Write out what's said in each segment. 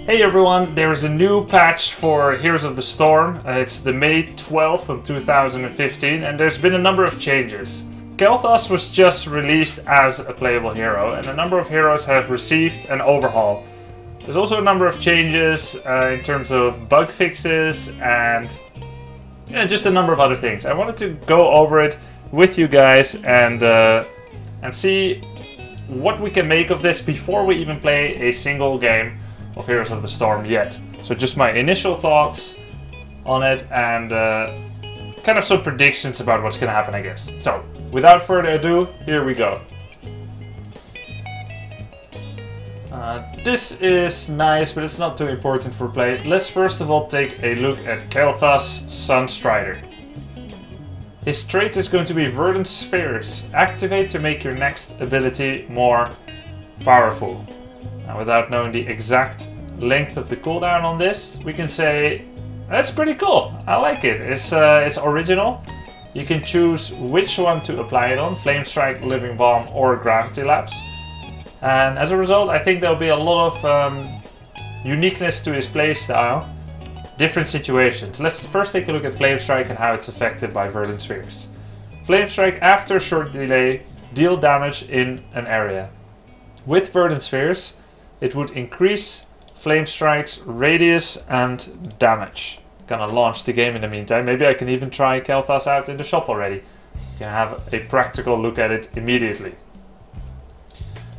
Hey everyone, there is a new patch for Heroes of the Storm. It's the May 12th of 2015 and there's been a number of changes. Kael'thas was just released as a playable hero and a number of heroes have received an overhaul. There's also a number of changes in terms of bug fixes and just a number of other things. I wanted to go over it with you guys and see what we can make of this before we even play a single game of Heroes of the Storm yet. So just my initial thoughts on it and kind of some predictions about what's going to happen, I guess. So without further ado, here we go. This is nice, but it's not too important for play. Let's first of all take a look at Kael'thas Sunstrider. His trait is going to be Verdant Spheres. Activate to make your next ability more powerful. Now, without knowing the exact length of the cooldown on this, we can say that's pretty cool. I like it. It's original. You can choose which one to apply it on: Flame Strike, Living Bomb, or Gravity Lapse. And as a result, I think there'll be a lot of uniqueness to his playstyle. Different situations. Let's first take a look at Flame Strike and how it's affected by Verdant Spheres. Flame Strike, after a short delay, deal damage in an area. With Verdant Spheres, it would increase Flame Strike's radius and damage. Gonna launch the game in the meantime. Maybe I can even try Kael'thas out in the shop already. You can have a practical look at it immediately.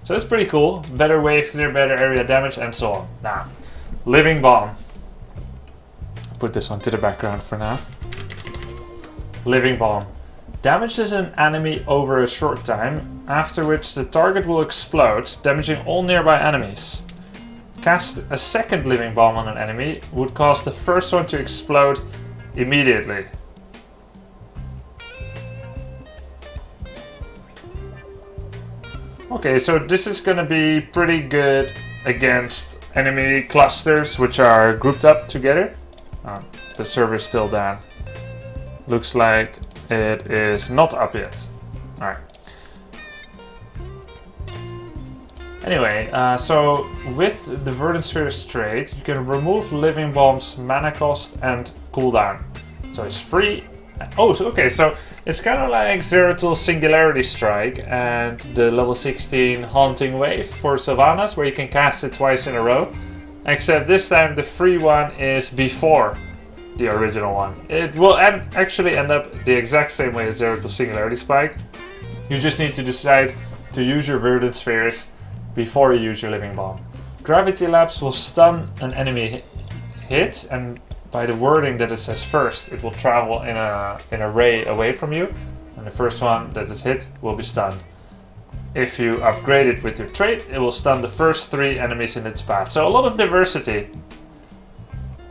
So that's pretty cool. Better wave clear, better area damage, and so on. Now, Living Bomb. Put this one to the background for now. Living Bomb. Damages an enemy over a short time, after which the target will explode, damaging all nearby enemies. Cast a second Living Bomb on an enemy would cause the first one to explode immediately. Okay, so this is gonna be pretty good against enemy clusters which are grouped up together. The server is still down. Looks like it is not up yet. Alright. Anyway, so with the Verdant Spheres trait, you can remove Living Bomb's mana cost and cooldown. So it's free. Oh, so, okay, so it's kind of like Zeratul Singularity Strike and the level 16 Haunting Wave for Sylvanas, where you can cast it twice in a row. Except this time the free one is before the original one. It will actually end up the exact same way as Zeratul Singularity Spike. You just need to decide to use your Verdant Spheres before you use your Living Bomb. Gravity Lapse will stun an enemy hit, and by the wording that it says first, it will travel in a ray away from you, and the first one that is hit will be stunned. If you upgrade it with your trait, it will stun the first 3 enemies in its path. So a lot of diversity.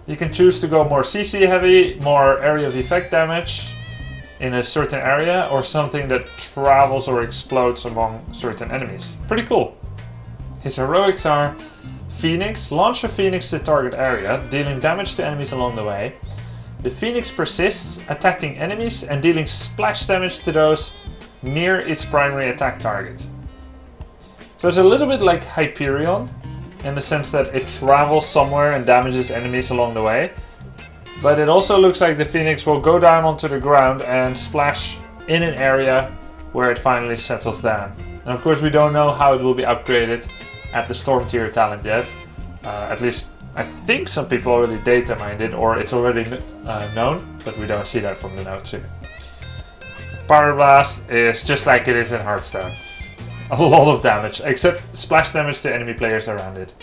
You can choose to go more CC heavy, more area of effect damage in a certain area, or something that travels or explodes among certain enemies. Pretty cool. His heroics are Phoenix. Launch a Phoenix to target area, dealing damage to enemies along the way. The Phoenix persists, attacking enemies and dealing splash damage to those near its primary attack target. So it's a little bit like Hyperion, in the sense that it travels somewhere and damages enemies along the way. But it also looks like the Phoenix will go down onto the ground and splash in an area where it finally settles down. And of course we don't know how it will be upgraded at the Storm tier talent yet. At least I think some people already data mined it, or it's already known, but we don't see that from the notes here. Power Blast is just like it is in Hearthstone. A lot of damage, except splash damage to enemy players around it.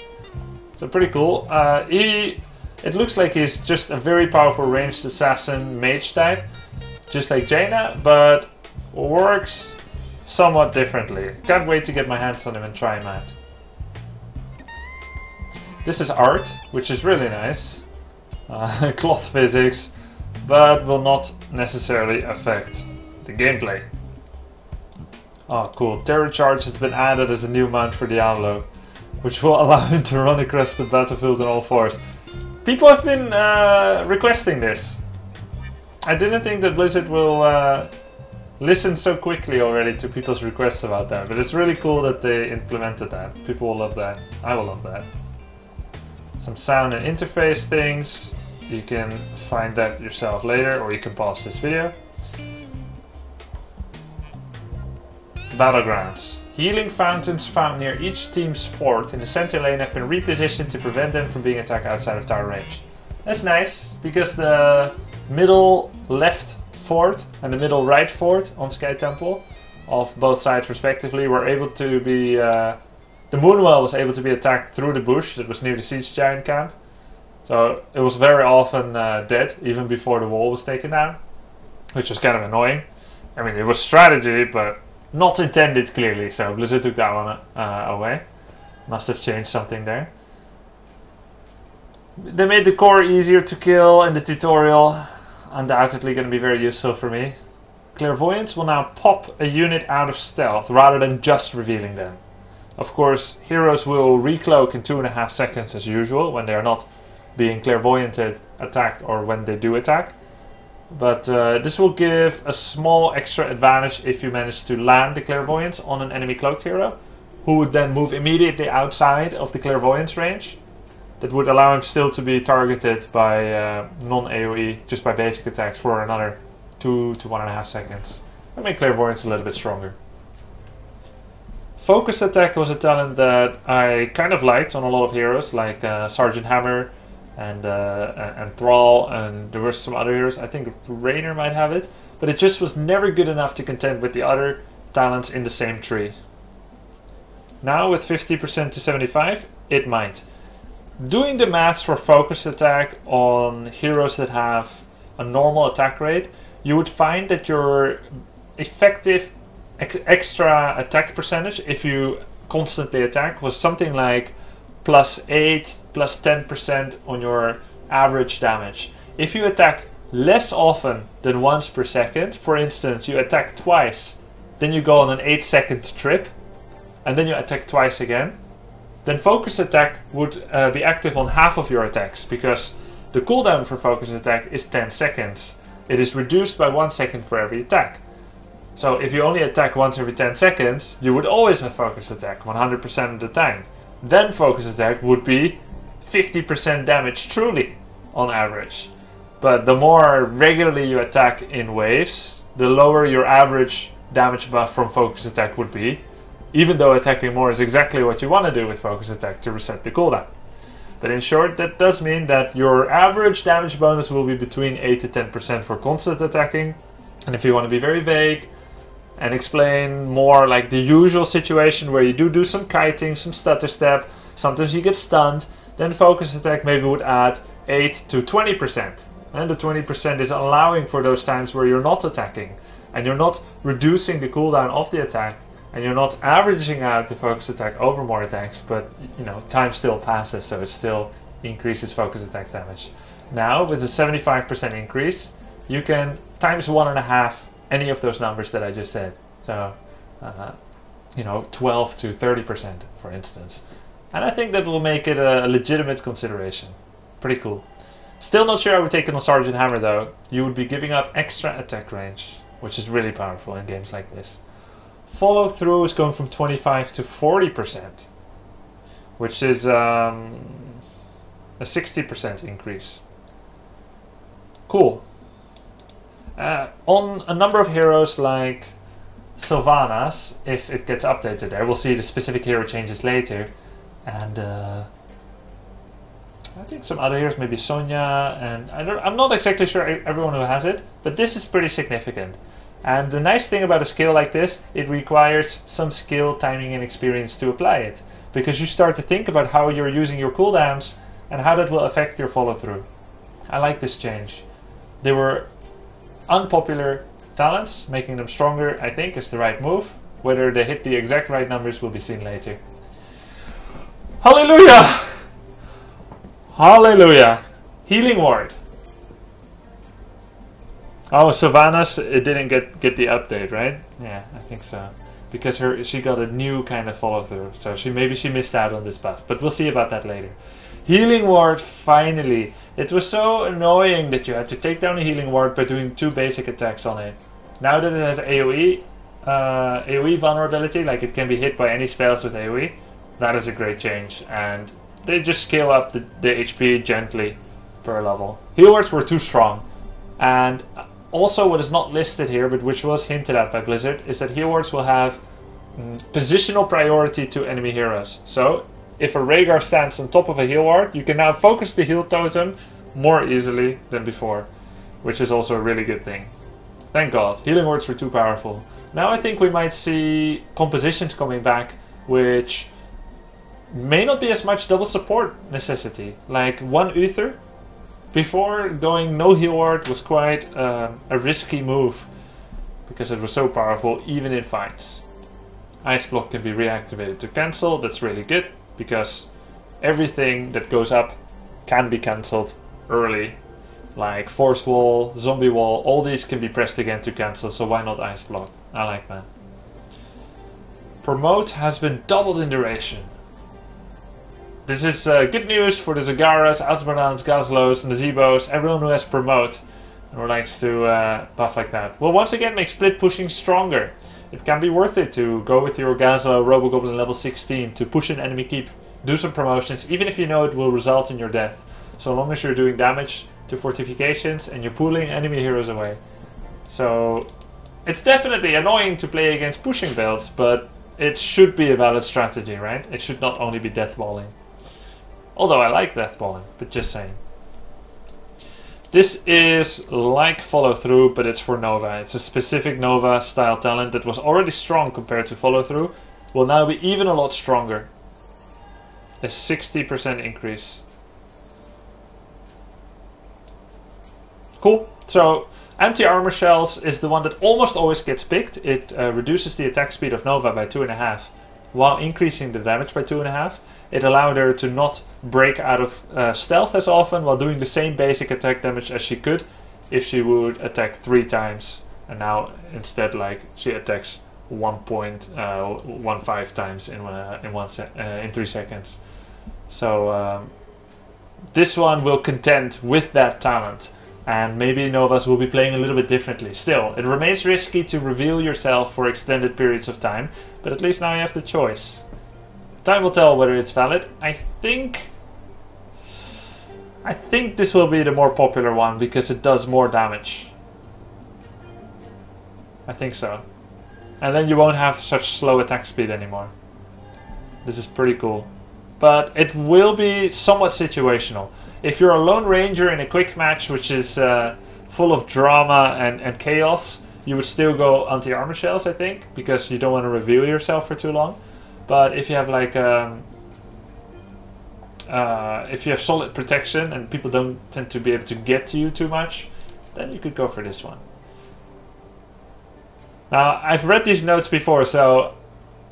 So pretty cool. It looks like he's just a very powerful ranged assassin mage type, just like Jaina, but works somewhat differently. Can't wait to get my hands on him and try him out. This is art, which is really nice. Cloth physics, but will not necessarily affect the gameplay. Oh, cool. Terror Charge has been added as a new mount for Diablo, which will allow him to run across the battlefield on all fours. People have been requesting this. I didn't think that Blizzard will listen so quickly already to people's requests about that, but it's really cool that they implemented that. People will love that. I will love that. Some sound and interface things. You can find that yourself later, or you can pause this video. Battlegrounds. Healing fountains found near each team's fort in the center lane have been repositioned to prevent them from being attacked outside of tower range. That's nice, because the middle left fort and the middle right fort on Sky Temple, of both sides respectively, were able to be... the Moonwell was able to be attacked through the bush that was near the Siege Giant camp. So it was very often dead, even before the wall was taken down, which was kind of annoying. I mean, it was strategy, but not intended clearly, so Blizzard took that one away. Must have changed something there. They made the core easier to kill in the tutorial. Undoubtedly going to be very useful for me. Clairvoyance will now pop a unit out of stealth rather than just revealing them. Of course, heroes will recloak in 2.5 seconds as usual when they are not being clairvoyanted, attacked, or when they do attack. But this will give a small extra advantage if you manage to land the clairvoyance on an enemy cloaked hero, who would then move immediately outside of the clairvoyance range. That would allow him still to be targeted by non-AoE, just by basic attacks, for another 2 to 1.5 seconds. And make clairvoyance a little bit stronger. Focus attack was a talent that I kind of liked on a lot of heroes, like Sergeant Hammer and Thrall, and there were some other heroes. I think Raynor might have it, but it just was never good enough to contend with the other talents in the same tree. Now with 50% to 75, it might. Doing the maths for focus attack on heroes that have a normal attack rate, you would find that your effective extra attack percentage, if you constantly attack, was something like +8, +10% on your average damage. If you attack less often than once per second, for instance, you attack twice, then you go on an 8-second trip, and then you attack twice again, then focus attack would be active on half of your attacks, because the cooldown for focus attack is 10 seconds. It is reduced by 1 second for every attack. So if you only attack once every 10 seconds, you would always have focus attack 100% of the time. Then focus attack would be 50% damage truly on average. But the more regularly you attack in waves, the lower your average damage buff from focus attack would be, even though attacking more is exactly what you want to do with focus attack to reset the cooldown. But in short, that does mean that your average damage bonus will be between 8 to 10% for constant attacking. And if you want to be very vague and explain more like the usual situation where you do some kiting, some stutter step, sometimes you get stunned, then focus attack maybe would add 8 to 20%. And the 20% is allowing for those times where you're not attacking and you're not reducing the cooldown of the attack, and you're not averaging out the focus attack over more attacks, but you know, time still passes, so it still increases focus attack damage. Now with a 75% increase, you can times 1.5 any of those numbers that I just said. So, you know, 12 to 30%, for instance. And I think that will make it a legitimate consideration. Pretty cool. Still not sure I would take it on Sergeant Hammer though. You would be giving up extra attack range, which is really powerful in games like this. Follow through is going from 25 to 40%, which is a 60% increase. Cool. On a number of heroes like Sylvanas, if it gets updated there, we'll see the specific hero changes later. And I think some other heroes, maybe Sonya, and I'm not exactly sure everyone who has it, but this is pretty significant. And the nice thing about a skill like this, it requires some skill, timing, and experience to apply it, because you start to think about how you're using your cooldowns and how that will affect your follow through. I like this change. They were unpopular talents, making them stronger, I think, is the right move. Whether they hit the exact right numbers will be seen later. Hallelujah! Hallelujah! Healing Ward. Oh, Sylvanas, it didn't get the update, right? Yeah, I think so. Because she got a new kind of follow through, so maybe she missed out on this buff. But we'll see about that later. Healing Ward, finally. It was so annoying that you had to take down a Healing Ward by doing 2 basic attacks on it. Now that it has AoE vulnerability, like it can be hit by any spells with AoE, that is a great change. And they just scale up the HP gently per level. Heal words were too strong. And also what is not listed here, but which was hinted at by Blizzard, is that heal words will have positional priority to enemy heroes. So if a Rhaegar stands on top of a heal ward, you can now focus the heal totem more easily than before, which is also a really good thing. Thank God, healing words were too powerful. Now I think we might see compositions coming back, which may not be as much double support necessity. Like one Uther, before going no heal ward was quite a risky move, because it was so powerful even in fights. Ice block can be reactivated to cancel, that's really good, because everything that goes up can be cancelled early. Like force wall, zombie wall, all these can be pressed again to cancel, so why not ice block? I like that. Promote has been doubled in duration. This is good news for the Zagaras, Outbardans, Gazlos, and the Zebos, everyone who has promote and who likes to buff like that. Will once again make split pushing stronger. It can be worth it to go with your Gazlo Robogoblin level 16 to push an enemy keep, do some promotions, even if you know it will result in your death. So long as you're doing damage to fortifications and you're pulling enemy heroes away. So it's definitely annoying to play against pushing builds, but it should be a valid strategy, right? It should not only be deathballing. Although I like deathballing, but just saying. This is like follow through, but it's for Nova. It's a specific Nova style talent that was already strong compared to follow through. Will now be even a lot stronger. A 60% increase. Cool. So anti-armor shells is the one that almost always gets picked. It reduces the attack speed of Nova by 2.5 while increasing the damage by 2.5. It allowed her to not break out of stealth as often while doing the same basic attack damage as she could if she would attack 3 times. And now instead, like, she attacks 1.15 times in 3 seconds. So this one will contend with that talent. And maybe Novas will be playing a little bit differently. Still, it remains risky to reveal yourself for extended periods of time, but at least now you have the choice. Time will tell whether it's valid. I think this will be the more popular one because it does more damage. I think so. And then you won't have such slow attack speed anymore. This is pretty cool. But it will be somewhat situational. If you're a lone ranger in a quick match which is full of drama and chaos, you would still go anti-armor shells, I think, because you don't want to reveal yourself for too long. But if you have like if you have solid protection and people don't tend to be able to get to you too much, then you could go for this one. Now, I've read these notes before, so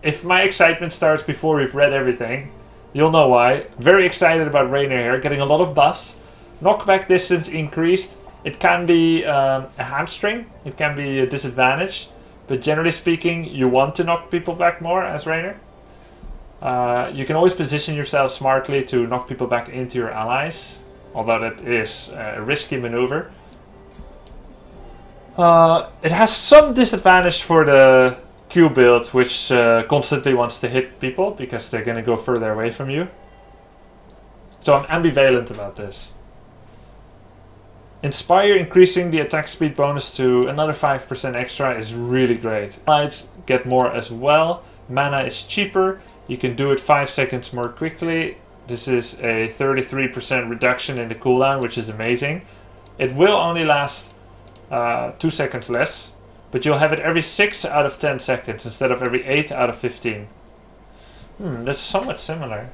if my excitement starts before we've read everything, you'll know why. Very excited about Raynor here, getting a lot of buffs. Knockback distance increased. It can be a hamstring, it can be a disadvantage, but generally speaking, you want to knock people back more as Raynor. You can always position yourself smartly to knock people back into your allies, although that is a risky maneuver. It has some disadvantage for the Q build, which constantly wants to hit people because they're going to go further away from you. So I'm ambivalent about this. Inspire increasing the attack speed bonus to another 5% extra is really great. Allies get more as well. Mana is cheaper. You can do it 5 seconds more quickly. This is a 33% reduction in the cooldown, which is amazing. It will only last 2 seconds less, but you'll have it every 6 out of 10 seconds instead of every 8 out of 15. That's somewhat similar.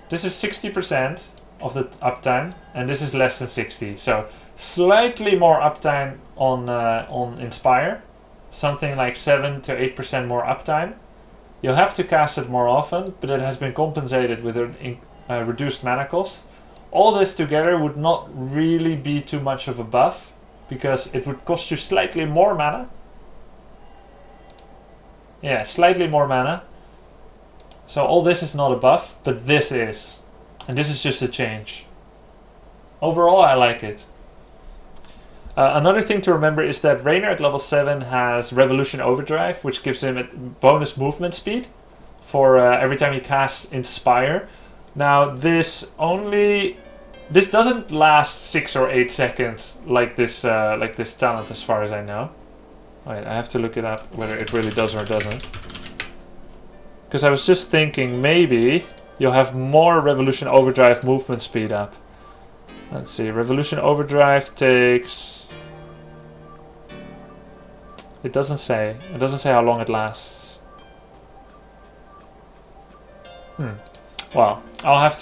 This is 60% of the uptime, and this is less than 60. So slightly more uptime on Inspire, something like 7 to 8% more uptime. You'll have to cast it more often, but it has been compensated with a reduced mana cost. All this together would not really be too much of a buff, because it would cost you slightly more mana. Yeah, slightly more mana. So all this is not a buff, but this is. And this is just a change. Overall, I like it. Another thing to remember is that Raynor at level 7 has Revolution Overdrive, which gives him a bonus movement speed for every time you cast Inspire. Now this doesn't last 6 or 8 seconds like this talent, as far as I know. Wait, I have to look it up whether it really does or doesn't. Because I was just thinking maybe you'll have more Revolution Overdrive movement speed up. Let's see, Revolution Overdrive takes... It doesn't say. It doesn't say how long it lasts. Well, I'll have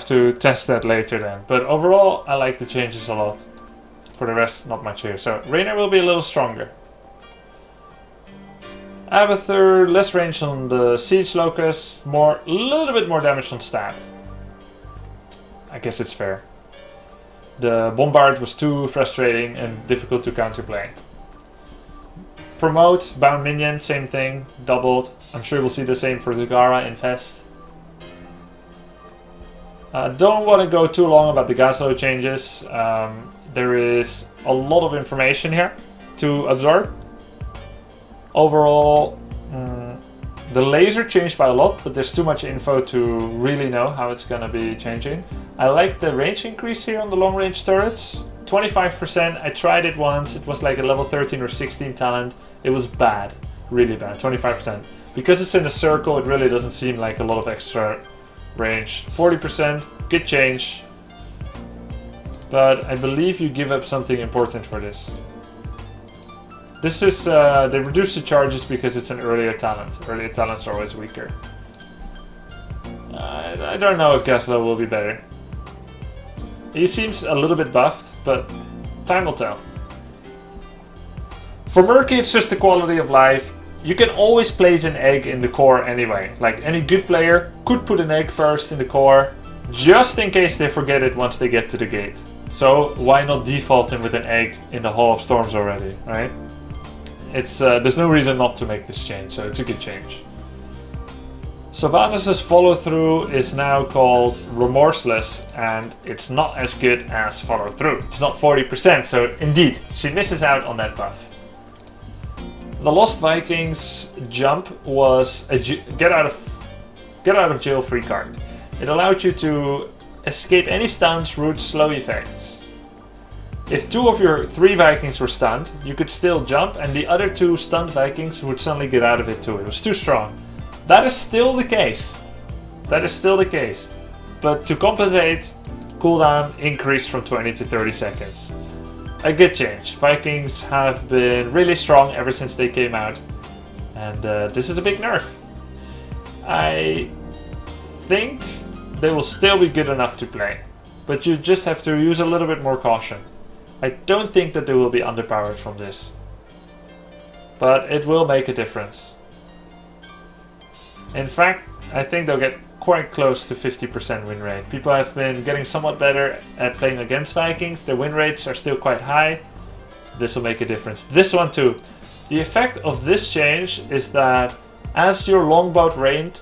to test that later then. But overall, I like the changes a lot. For the rest, not much here. So, Raynor will be a little stronger. Abathur, less range on the Siege Locust, a little bit more damage on Stab. I guess it's fair. The Bombard was too frustrating and difficult to counterplay. Promote, Bound Minion, same thing, doubled. I'm sure we'll see the same for Zagara Infest. Don't want to go too long about the Gaslow changes. There is a lot of information here to absorb. Overall, the laser changed by a lot, but there's too much info to really know how it's going to be changing. I like the range increase here on the long range turrets. 25%, I tried it once, it was like a level 13 or 16 talent. It was bad, really bad, 25%. Because it's in a circle, it really doesn't seem like a lot of extra range. 40%, good change. But I believe you give up something important for this. This is, they reduce the charges because it's an earlier talent. Earlier talents are always weaker. I don't know if Gaslow will be better. He seems a little bit buffed, but time will tell. For Murky, it's just the quality of life. You can always place an egg in the core anyway. Like any good player could put an egg first in the core, just in case they forget it once they get to the gate. So why not default him with an egg in the Hall of Storms already, right? It's there's no reason not to make this change, so it's a good change. Sylvanas' follow-through is now called Remorseless, and it's not as good as follow-through. It's not 40%, so indeed, she misses out on that buff. The Lost Vikings jump was a get out of jail free card. It allowed you to escape any stuns, roots, slow effects. If 2 of your 3 Vikings were stunned, you could still jump, and the other 2 stunned Vikings would suddenly get out of it too. It was too strong. That is still the case. That is still the case. But to compensate, cooldown increased from 20 to 30 seconds. A good change. Vikings have been really strong ever since they came out. And this is a big nerf. I think they will still be good enough to play. But you just have to use a little bit more caution. I don't think that they will be underpowered from this. But it will make a difference. In fact, I think they'll get quite close to 50% win rate. People have been getting somewhat better at playing against Vikings. Their win rates are still quite high. This will make a difference. This one too. The effect of this change is that as your longbow range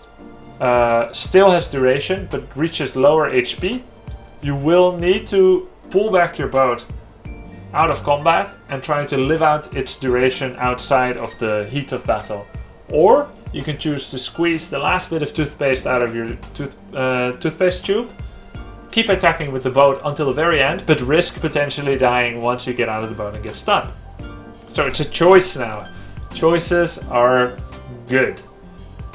still has duration but reaches lower HP, you will need to pull back your boat out of combat and try to live out its duration outside of the heat of battle. Or you can choose to squeeze the last bit of toothpaste out of your toothpaste tube, keep attacking with the boat until the very end, but risk potentially dying once you get out of the boat and get stunned. So it's a choice now. Choices are good.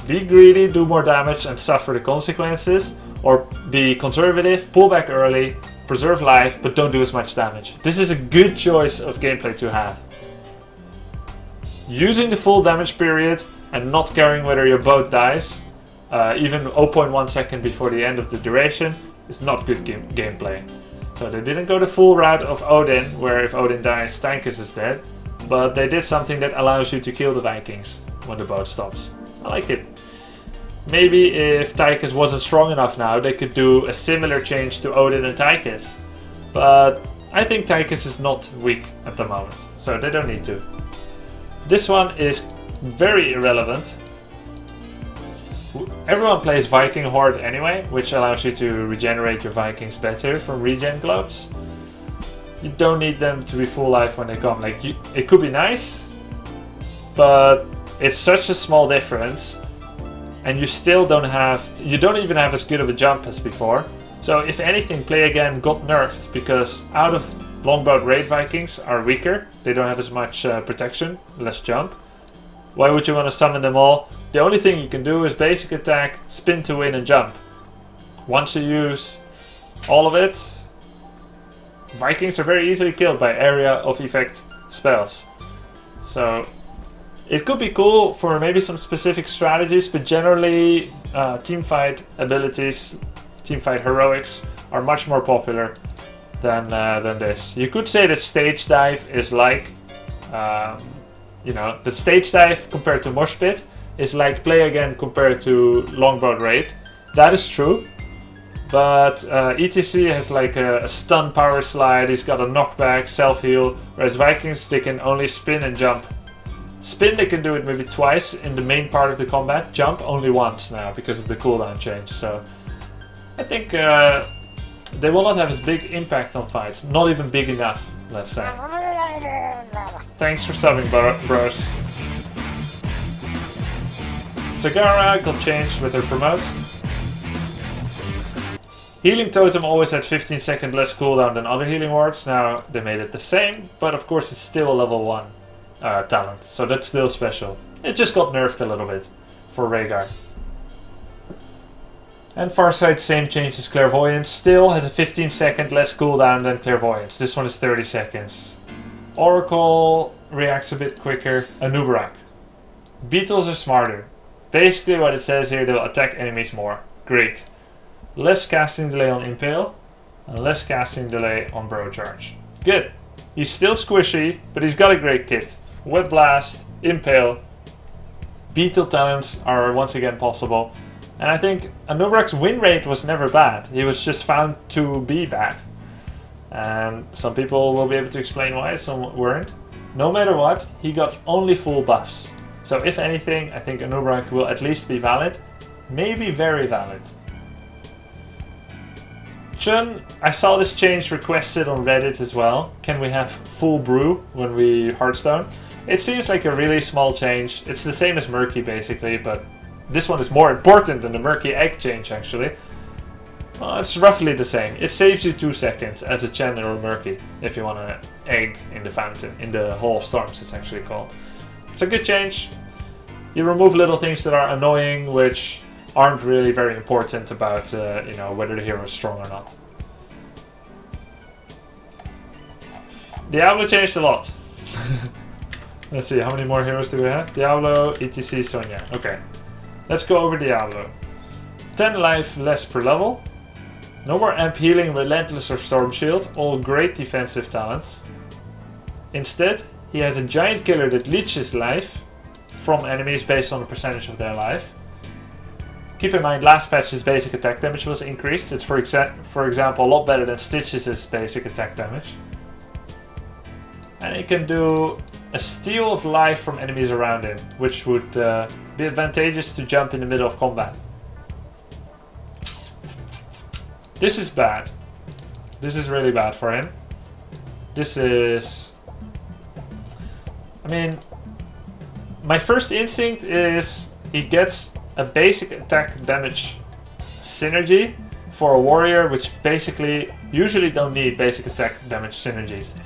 Be greedy, do more damage and suffer the consequences, or be conservative, pull back early, preserve life, but don't do as much damage. This is a good choice of gameplay to have. Using the full damage period and not caring whether your boat dies, even 0.1 second before the end of the duration, is not good gameplay. So they didn't go the full route of Odin, where if Odin dies, Tychus is dead, but they did something that allows you to kill the Vikings when the boat stops. I like it. Maybe if Tychus wasn't strong enough now, they could do a similar change to Odin and Tychus. But I think Tychus is not weak at the moment, so they don't need to. This one is very irrelevant. Everyone plays Viking Horde anyway, which allows you to regenerate your Vikings better from regen globes. You don't need them to be full life when they come. Like it could be nice, but it's such a small difference and you still don't even have as good of a jump as before. So if anything, Play Again got nerfed because out of Longbow Raid Vikings are weaker. They don't have as much protection, less jump. Why would you want to summon them all? The only thing you can do is basic attack, spin to win and jump. Once you use all of it, Vikings are very easily killed by area of effect spells. So it could be cool for maybe some specific strategies, but generally teamfight abilities, teamfight heroics are much more popular than this. You could say that stage dive is like, you know, the stage dive compared to Mosh Pit is like Play Again compared to Longbow Raid. That is true. But ETC has like a stun power slide, he's got a knockback, self-heal, whereas Vikings, they can only spin and jump. Spin, they can do it maybe twice in the main part of the combat. Jump only once now because of the cooldown change. So I think they will not have as big impact on fights. Not even big enough, let's say. Thanks for subbing, bros. Sagara got changed with her promote. Healing Totem always had 15 seconds less cooldown than other healing wards. Now they made it the same, but of course it's still a level 1 talent, so that's still special. It just got nerfed a little bit for Rhaegar. And Farsight, same change as Clairvoyance, still has a 15 second less cooldown than Clairvoyance. This one is 30 seconds. Oracle reacts a bit quicker. Anubarak. Beetles are smarter. Basically what it says here, they'll attack enemies more. Great. Less casting delay on Impale, and less casting delay on Bro Charge. Good. He's still squishy, but he's got a great kit. Web Blast, Impale, Beetle talents are once again possible. And I think Anubarak's win rate was never bad. He was just found to be bad. And some people will be able to explain why, some weren't. No matter what, he got only full buffs. So if anything, I think Anubarak will at least be valid. Maybe very valid. Chun, I saw this change requested on Reddit as well. Can we have full brew when we Hearthstone? It seems like a really small change. It's the same as Murky basically, but this one is more important than the Murky egg change actually. Well, it's roughly the same. It saves you 2 seconds as a Chen or a Murky if you want an egg in the fountain, in the Hall of Storms it's actually called. It's a good change. You remove little things that are annoying, which aren't really very important about you know, whether the hero is strong or not. Diablo changed a lot. Let's see, how many more heroes do we have? Diablo, ETC, Sonya. Okay, let's go over Diablo. 10 life less per level. No more amp healing, relentless or storm shield. All great defensive talents. Instead, he has a giant killer that leeches life from enemies based on the percentage of their life. Keep in mind, last patch's basic attack damage was increased. It's for example a lot better than Stitches' basic attack damage. And he can do a steal of life from enemies around him, which would be advantageous to jump in the middle of combat. This is bad. This is really bad for him. This is... I mean, my first instinct is he gets a basic attack damage synergy for a warrior, which basically usually don't need basic attack damage synergies.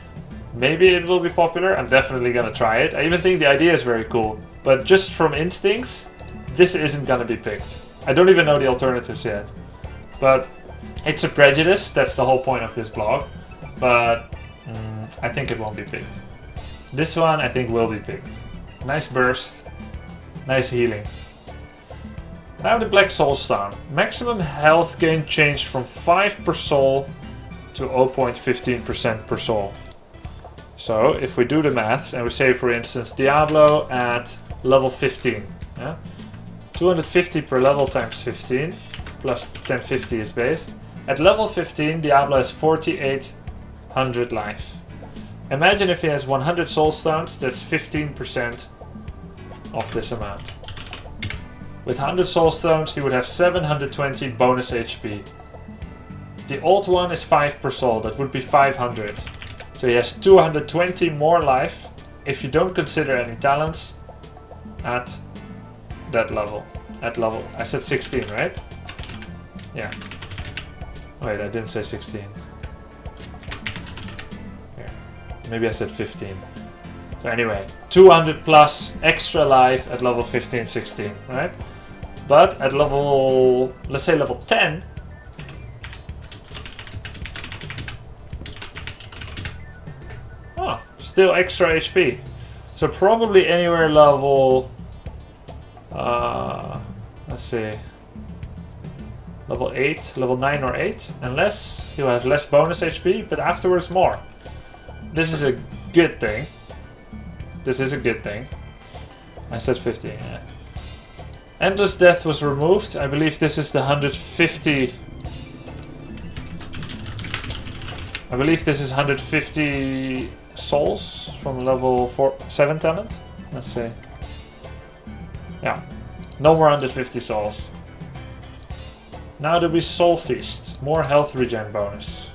Maybe it will be popular. I'm definitely gonna try it. I even think the idea is very cool, but just from instincts, this isn't gonna be picked. I don't even know the alternatives yet, but it's a prejudice. That's the whole point of this blog, but I think it won't be picked. This one I think will be picked. Nice burst, nice healing. Now the Black Soul Stone. Maximum health gain changed from 5 per soul to 0.15% per soul. So if we do the maths and we say, for instance, Diablo at level 15, yeah? 250 per level times 15 plus 1050 is base. At level 15, Diablo has 4800 life. Imagine if he has 100 soul stones, that's 15% of this amount. With 100 soul stones, he would have 720 bonus HP. The old one is 5 per soul, that would be 500. So he has 220 more life if you don't consider any talents at that level. at level... I said 16, right? Yeah. Wait, I didn't say 16. Here. Maybe I said 15. So anyway, 200 plus extra life at level 15, 16, right? But at level, let's say level 10, oh, still extra HP. So probably anywhere level, let's see, level 8, level 9 or 8, unless you have less bonus HP, but afterwards more. This is a good thing. This is a good thing. I said 15, yeah. Endless Death was removed. I believe this is the 150... I believe this is 150 souls from level 7 talent. Let's see. Yeah. No more 150 souls. Now there'll be Soul Feast. More health regen bonus.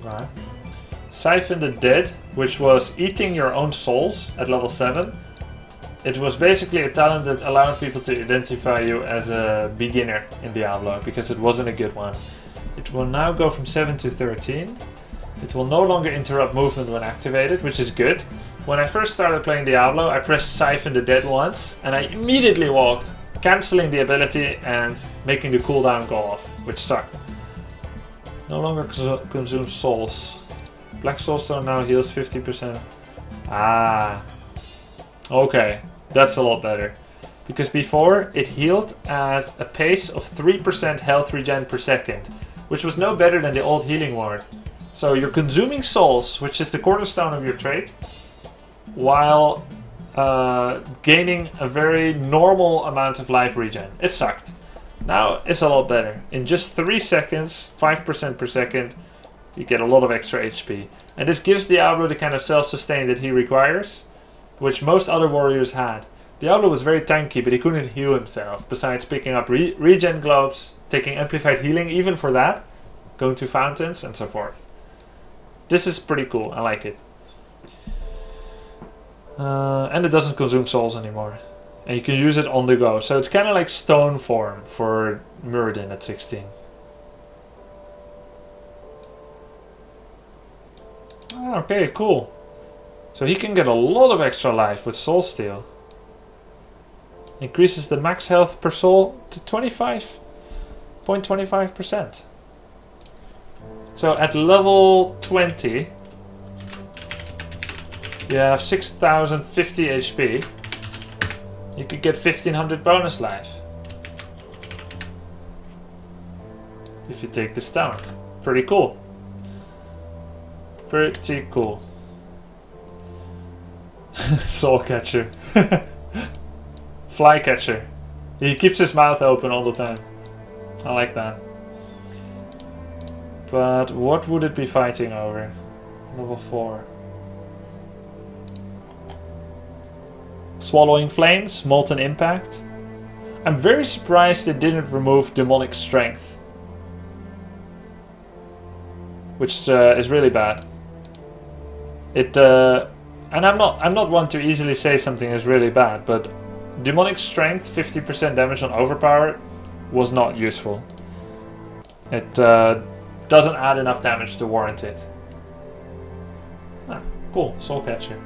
Right. Siphon the Dead, which was eating your own souls at level 7. It was basically a talent that allowed people to identify you as a beginner in Diablo, because it wasn't a good one. It will now go from 7 to 13. It will no longer interrupt movement when activated, which is good. When I first started playing Diablo, I pressed Siphon the Dead once, and I immediately walked, cancelling the ability and making the cooldown go off, which sucked. No longer consumes souls. Black Soulstone now heals 50%. Ah. Okay. That's a lot better. Because before, it healed at a pace of 3% health regen per second. Which was no better than the old healing ward. So you're consuming souls, which is the cornerstone of your trait. While gaining a very normal amount of life regen. It sucked. Now it's a lot better. In just 3 seconds, 5% per second, you get a lot of extra HP. And this gives Diablo the kind of self-sustain that he requires, which most other warriors had. Diablo was very tanky, but he couldn't heal himself, besides picking up regen globes, taking amplified healing even for that, going to fountains, and so forth. This is pretty cool, I like it. And it doesn't consume souls anymore. And you can use it on the go. So it's kind of like stone form for Muradin at 16. Okay, cool. So he can get a lot of extra life with Soul Steal. Increases the max health per soul to 25.25%. So at level 20, you have 6050 HP. You could get 1500 bonus life. If you take this talent. Pretty cool. Pretty cool. Soul Catcher. Fly Catcher. He keeps his mouth open all the time. I like that. But what would it be fighting over? Level 4. Swallowing Flames, Molten Impact. I'm very surprised it didn't remove Demonic Strength. Which is really bad. It and I'm not one to easily say something is really bad, but Demonic Strength 50% damage on Overpower was not useful. It doesn't add enough damage to warrant it. Ah, cool, Soul Catcher.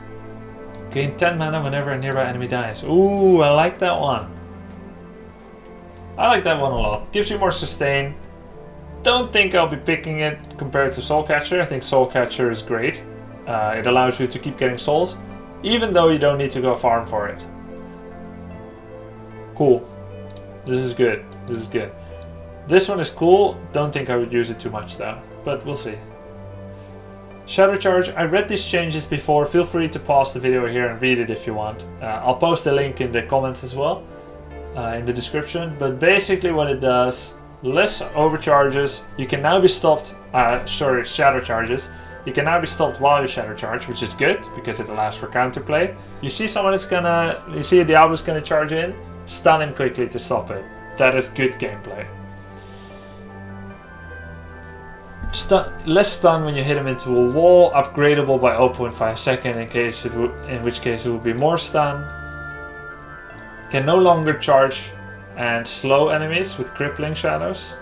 Gain 10 mana whenever a nearby enemy dies. Ooh, I like that one. I like that one a lot. Gives you more sustain. Don't think I'll be picking it compared to Soul Catcher. I think Soul Catcher is great. It allows you to keep getting souls, even though you don't need to go farm for it. Cool. This is good. This is good. This one is cool. Don't think I would use it too much though, but we'll see. Shadow Charge, I read these changes before. Feel free to pause the video here and read it if you want. I'll post a link in the comments as well, in the description. But basically what it does, less overcharges. You can now be stopped, Shadow Charges. You can now be stopped while you Shadow Charge, which is good, because it allows for counterplay. You see someone is gonna, you see a Diablo's gonna charge in, stun him quickly to stop it. That is good gameplay. Less stun when you hit him into a wall, upgradable by 0.5 seconds in which case it would be more stun. Can no longer charge and slow enemies with crippling shadows.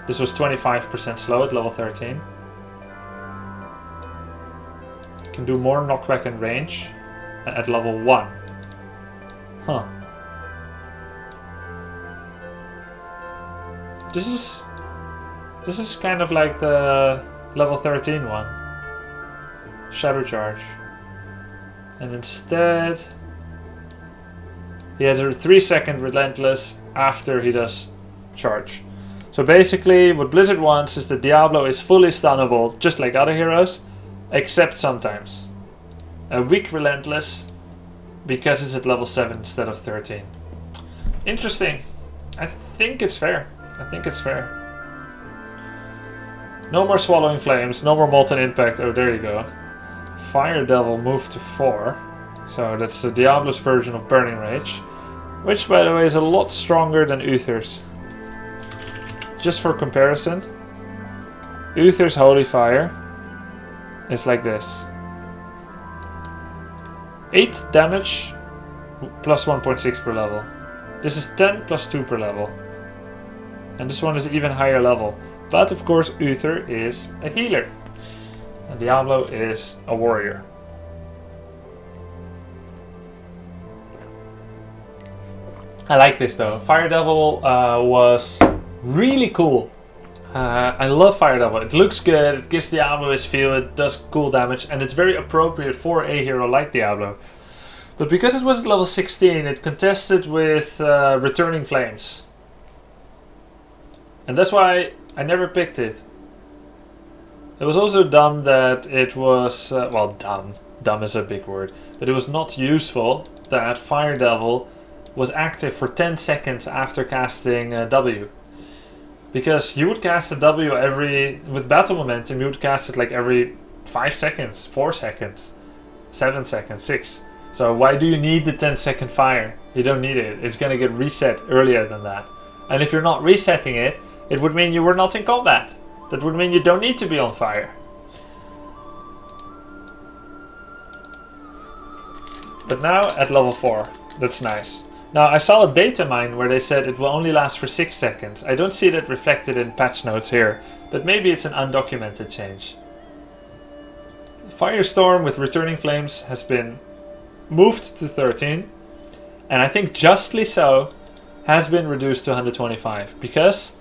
This was 25% slow at level 13. Can do more knockback and range at level 1. Huh. This is kind of like the level 13 one. Shadow charge. And instead he has a 3-second relentless after he does charge. So basically what Blizzard wants is that Diablo is fully stunnable just like other heroes, except sometimes. A weak relentless because it's at level 7 instead of 13. Interesting. I think it's fair. I think it's fair. No more swallowing flames, no more molten impact. Oh, there you go. Fire Devil moved to 4. So that's the Diablo's version of Burning Rage. Which, by the way, is a lot stronger than Uther's. Just for comparison, Uther's Holy Fire is like this. 8 damage plus 1.6 per level. This is 10 plus 2 per level. And this one is even higher level. But of course Uther is a healer. And Diablo is a warrior. I like this though. Fire Devil was really cool. I love Fire Devil. It looks good, it gives Diablo his feel, it does cool damage, and it's very appropriate for a hero like Diablo. But because it was at level 16, it contested with Returning Flames. And that's why I never picked it. It was also dumb that it was, well, dumb. Dumb is a big word. But it was not useful that Fire Devil was active for 10 seconds after casting W. Because you would cast a W with battle momentum, you would cast it like every 5 seconds, 4 seconds, 7 seconds, 6. So why do you need the 10-second fire? You don't need it. It's gonna get reset earlier than that. And if you're not resetting it, it would mean you were not in combat. That would mean you don't need to be on fire. But now at level 4, that's nice. Now I saw a data mine where they said it will only last for 6 seconds. I don't see that reflected in patch notes here, but maybe it's an undocumented change. Firestorm with Returning Flames has been moved to 13, and I think justly so, has been reduced to 125 because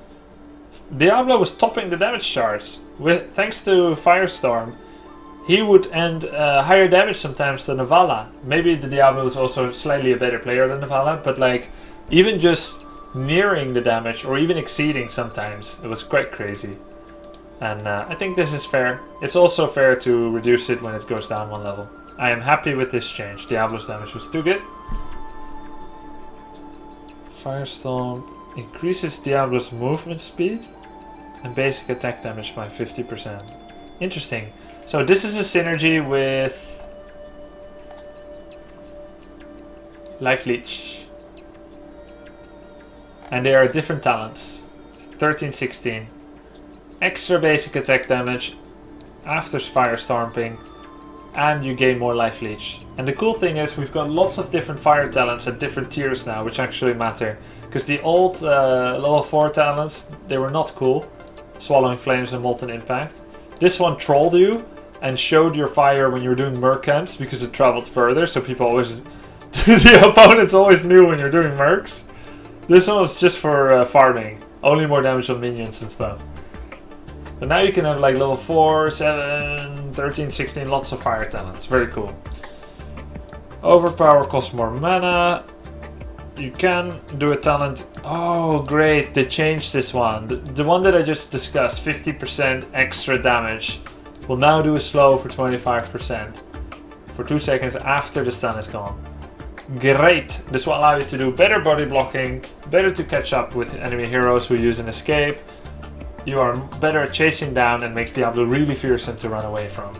Diablo was topping the damage charts. Thanks to Firestorm, he would end higher damage sometimes than Navala. Maybe the Diablo is also slightly a better player than Navala, but like even just nearing the damage or even exceeding sometimes, it was quite crazy. And I think this is fair. It's also fair to reduce it when it goes down 1 level. I am happy with this change. Diablo's damage was too good. Firestorm increases Diablo's movement speed and basic attack damage by 50%. Interesting. So this is a synergy with Life Leech. And they are different talents. 13, 16. Extra basic attack damage after Firestorming, and you gain more Life Leech. And the cool thing is we've got lots of different fire talents at different tiers now, which actually matter. Because the old level 4 talents, they were not cool. Swallowing Flames and Molten Impact. This one trolled you and showed your fire when you were doing merc camps because it traveled further, so people always... the opponents always knew when you're doing mercs. This one was just for farming. Only more damage on minions and stuff. So now you can have like level 4, 7, 13, 16, lots of fire talents. Very cool. Overpower costs more mana. You can do a talent. Oh, great. They changed this one. The one that I just discussed, 50% extra damage, will now do a slow for 25% for 2 seconds after the stun is gone. Great. This will allow you to do better body blocking, better to catch up with enemy heroes who use an escape. You are better at chasing down and makes Diablo really fearsome to run away from.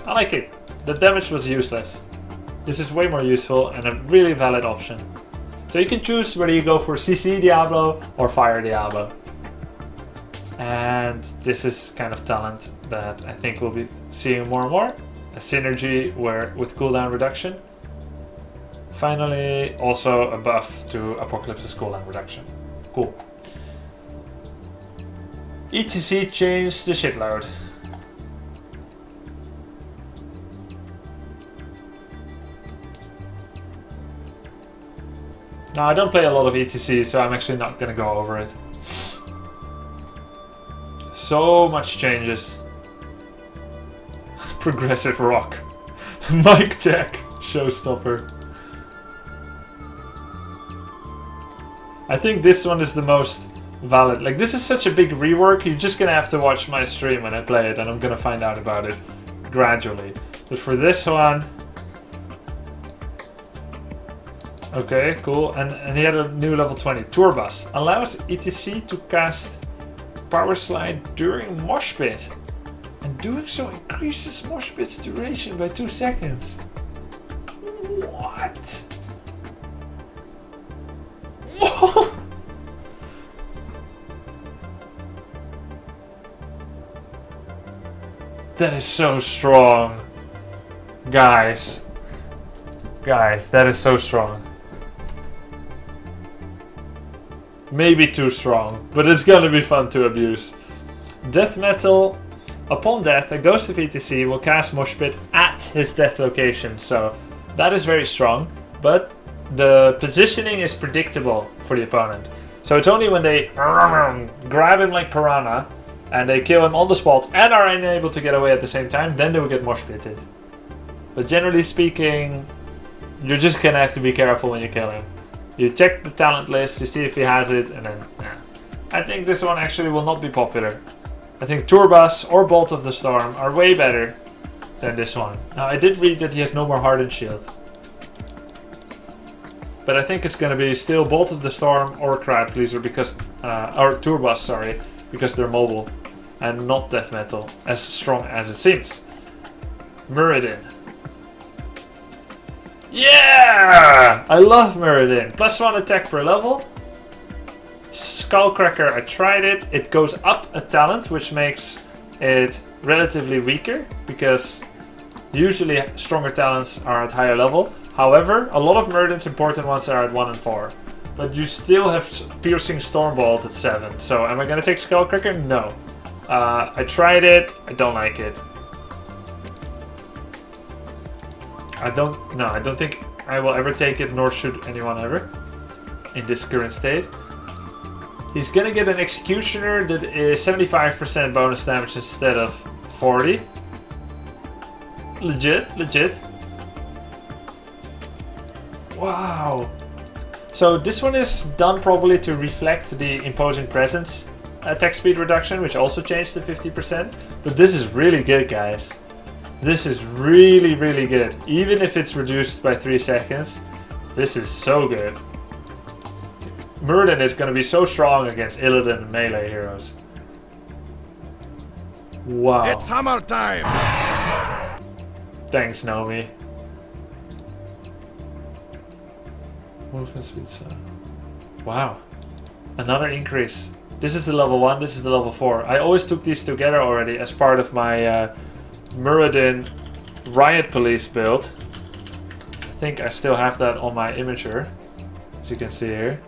I like it. The damage was useless. This is way more useful and a really valid option. So you can choose whether you go for CC Diablo or Fire Diablo. And this is kind of talent that I think we'll be seeing more and more. A synergy with cooldown reduction. Finally, also a buff to Apocalypse's cooldown reduction. Cool. ETC changed the shitload. Now, I don't play a lot of ETC, so I'm actually not gonna go over it. So much changes. Progressive rock. Mic check. Showstopper. I think this one is the most valid. Like, this is such a big rework, you're just gonna have to watch my stream when I play it, and I'm gonna find out about it gradually. But for this one... Okay, cool. And he had a new level 20. Tourbus. Allows ETC to cast Power Slide during Mosh Pit. And doing so increases Mosh Pit's duration by 2 seconds. What? Whoa! That is so strong. Guys, that is so strong. Maybe too strong, but it's gonna be fun to abuse. Death Metal. Upon death, a ghost of ETC will cast Mosh Pit at his death location, so that is very strong, but the positioning is predictable for the opponent. So it's only when they grab him like piranha, and they kill him on the spot and are unable to get away at the same time, then they will get Mosh Pitted. But generally speaking, you're just gonna have to be careful when you kill him. You check the talent list, you see if he has it, and then, yeah. I think this one actually will not be popular. I think Tourbus or Bolt of the Storm are way better than this one. Now, I did read that he has no more Hardened Shield. But I think it's gonna be still Bolt of the Storm or Crowd Pleaser because, or Tourbus, sorry, because they're mobile and not Death Metal, as strong as it seems. Muradin. Yeah! I love Muradin. +1 attack per level. Skullcracker, I tried it. It goes up a talent, which makes it relatively weaker, because usually stronger talents are at higher level. However, a lot of Muradin's important ones are at 1 and 4. But you still have Piercing Stormbolt at 7. So am I going to take Skullcracker? No. I tried it. I don't like it. I don't think I will ever take it, nor should anyone ever, in this current state. He's gonna get an Executioner that is 75% bonus damage instead of 40. Legit. Wow. So this one is done probably to reflect the Imposing Presence attack speed reduction, which also changed to 50%. But this is really good, guys. This is really, really good. Even if it's reduced by 3 seconds, this is so good. Muradin is going to be so strong against Illidan melee heroes. Wow. It's hammer time! Thanks, Nomi. Movement speed, so. Wow. Another increase. This is the level 1, this is the level 4. I always took these together already as part of my Muradin Riot Police build. I think I still have that on my imager, as you can see here.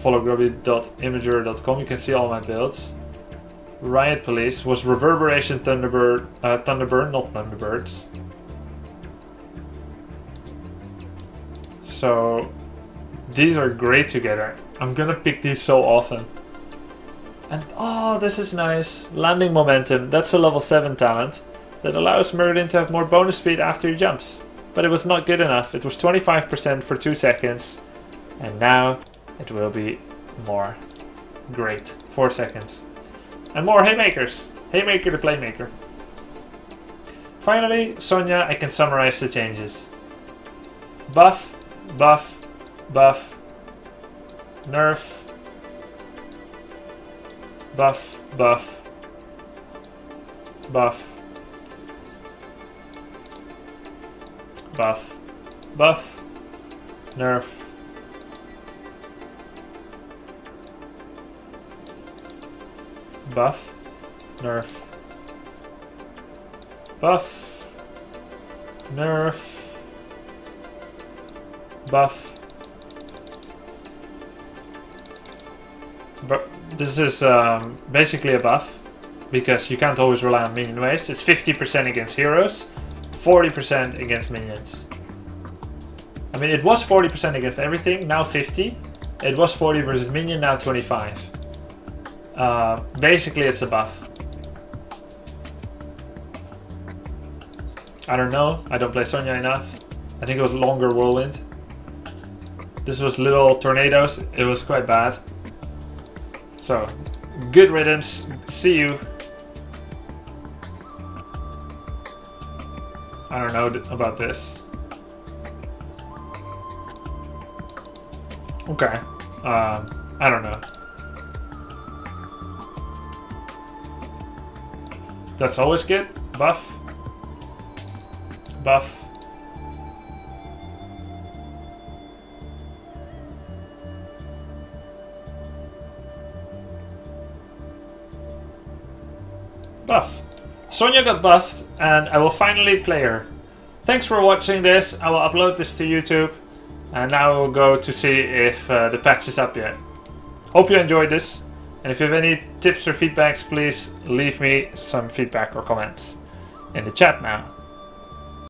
Follow grubby.imager.com, you can see all my builds. Riot Police was Reverberation Thunderburn, not Thunderbirds. So these are great together. I'm gonna pick these so often. And oh, this is nice. Landing Momentum, that's a level 7 talent that allows Muradin to have more bonus speed after he jumps. But it was not good enough. It was 25% for 2 seconds. And now it will be more. Great. 4 seconds. And more Haymakers. Haymaker the Playmaker. Finally, Sonya, I can summarize the changes. Buff, buff, buff, nerf, buff, buff, buff, buff, buff, nerf, buff, nerf, buff, nerf, buff. But this is basically a buff, because you can't always rely on minion waves. It's 50% against heroes, 40% against minions. I mean, it was 40% against everything, now 50. It was 40 versus minion, now 25. Basically, it's a buff. I don't know. I don't play Sonya enough. I think it was longer whirlwind. This was little tornadoes. It was quite bad. So, good riddance. See you. I don't know about this. Okay. I don't know. That's always good. Buff. Buff. Buff. Sonya got buffed, and I will finally play her. Thanks for watching this. I will upload this to YouTube, and now I will go to see if the patch is up yet. Hope you enjoyed this, and if you have any tips or feedbacks, please leave me some feedback or comments in the chat now.